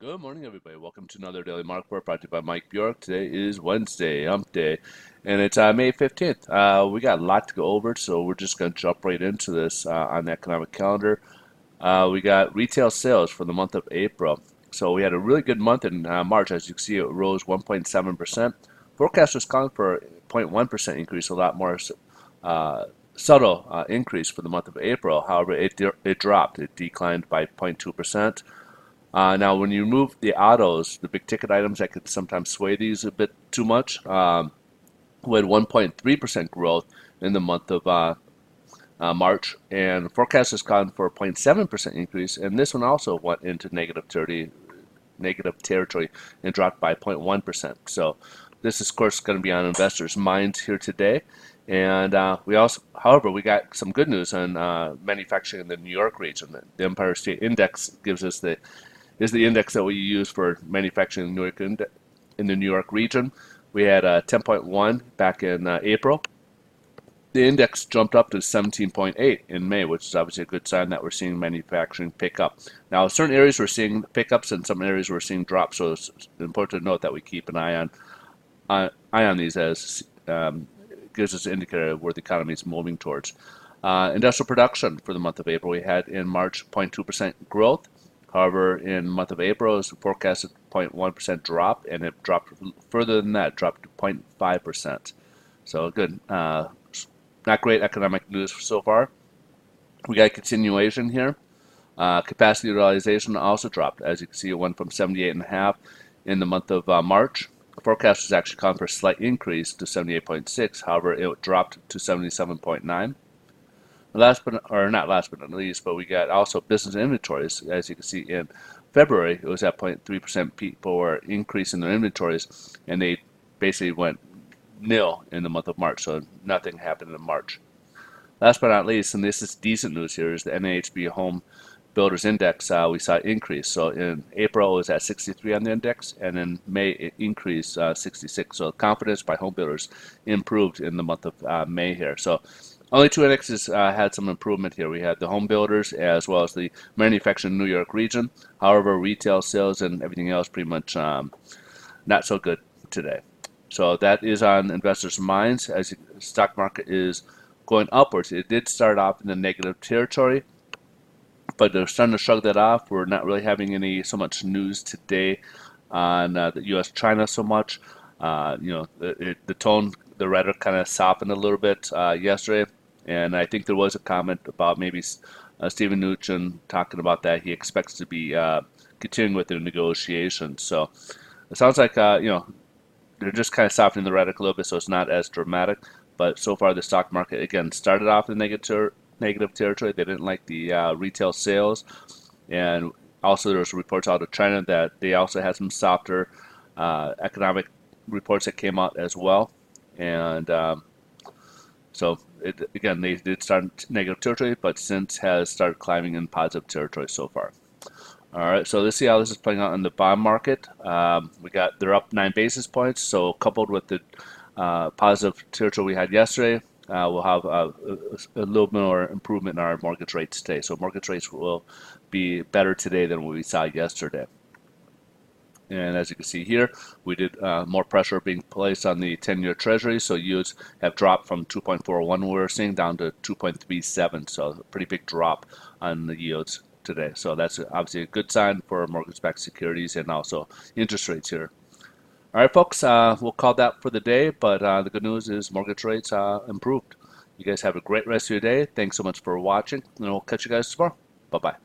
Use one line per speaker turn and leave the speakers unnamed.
Good morning, everybody. Welcome to another Daily Market Report brought to you by Mike Bjork. Today is Wednesday, Hump Day, and it's May 15th. We got a lot to go over, so we're just going to jump right into this on the economic calendar. We got retail sales for the month of April. So we had a really good month in March. As you can see, it rose 1.7%. Forecasters calling for a 0.1% increase, a lot more subtle increase for the month of April. However, it dropped. It declined by 0.2%. Now, when you remove the autos, the big ticket items that could sometimes sway these a bit too much, we had 1.3% growth in the month of March, and forecast is calling for a 0.7% increase, and this one also went into negative territory and dropped by 0.1%. So this is, of course, going to be on investors' minds here today. And however, we got some good news on manufacturing in the New York region. The Empire State Index is the index that we use for manufacturing in the New York region. We had 10.1 back in April. The index jumped up to 17.8 in May, which is obviously a good sign that we're seeing manufacturing pick up. Now, certain areas we're seeing pickups, and some areas we're seeing drops. So it's important to note that we keep an eye on these as gives us an indicator of where the economy is moving towards. Industrial production for the month of April, we had in March 0.2% growth. However, in the month of April, it's forecasted 0.1% drop, and it dropped further than that, dropped to 0.5%. So good. Not great economic news so far. We got a continuation here. Capacity utilization also dropped. As you can see, it went from 78.5 in the month of March. The forecast was actually calling for a slight increase to 78.6. However, it dropped to 77.9. Not last but not least, but we got also business inventories. As you can see, in February, it was at 0.3%. People were increasing their inventories, and they basically went nil in the month of March, so nothing happened in March. Last but not least, and this is decent news here, is the NAHB Home Builders Index. We saw an increase. So in April, it was at 63 on the index, and in May, it increased 66. So confidence by home builders improved in the month of May here. So only two indexes had some improvement here. We had the home builders as well as the manufacturing New York region. However, retail sales and everything else pretty much not so good today. So that is on investors' minds as the stock market is going upwards. It did start off in the negative territory, but they're starting to shrug that off. We're not really having so much news today on the U.S.-China so much. The tone, the rhetoric kind of softened a little bit yesterday. And I think there was a comment about maybe Steven Mnuchin talking about that he expects to be continuing with the negotiations. So it sounds like they're just kind of softening the rhetoric a little bit, so it's not as dramatic. But so far, the stock market again started off in negative territory. They didn't like the retail sales, and also there was reports out of China that they also had some softer economic reports that came out as well, and so again, they did start negative territory, but since has started climbing in positive territory so far. All right, so let's see how this is playing out in the bond market. They're up 9 basis points. So coupled with the positive territory we had yesterday, we'll have a little bit more improvement in our mortgage rates today. So mortgage rates will be better today than what we saw yesterday. And as you can see here, we did more pressure being placed on the 10-year Treasury. So yields have dropped from 2.41 we were seeing down to 2.37. So a pretty big drop on the yields today. So that's obviously a good sign for mortgage-backed securities and also interest rates here. All right, folks, we'll call that for the day. But the good news is mortgage rates improved. You guys have a great rest of your day. Thanks so much for watching, and we'll catch you guys tomorrow. Bye-bye.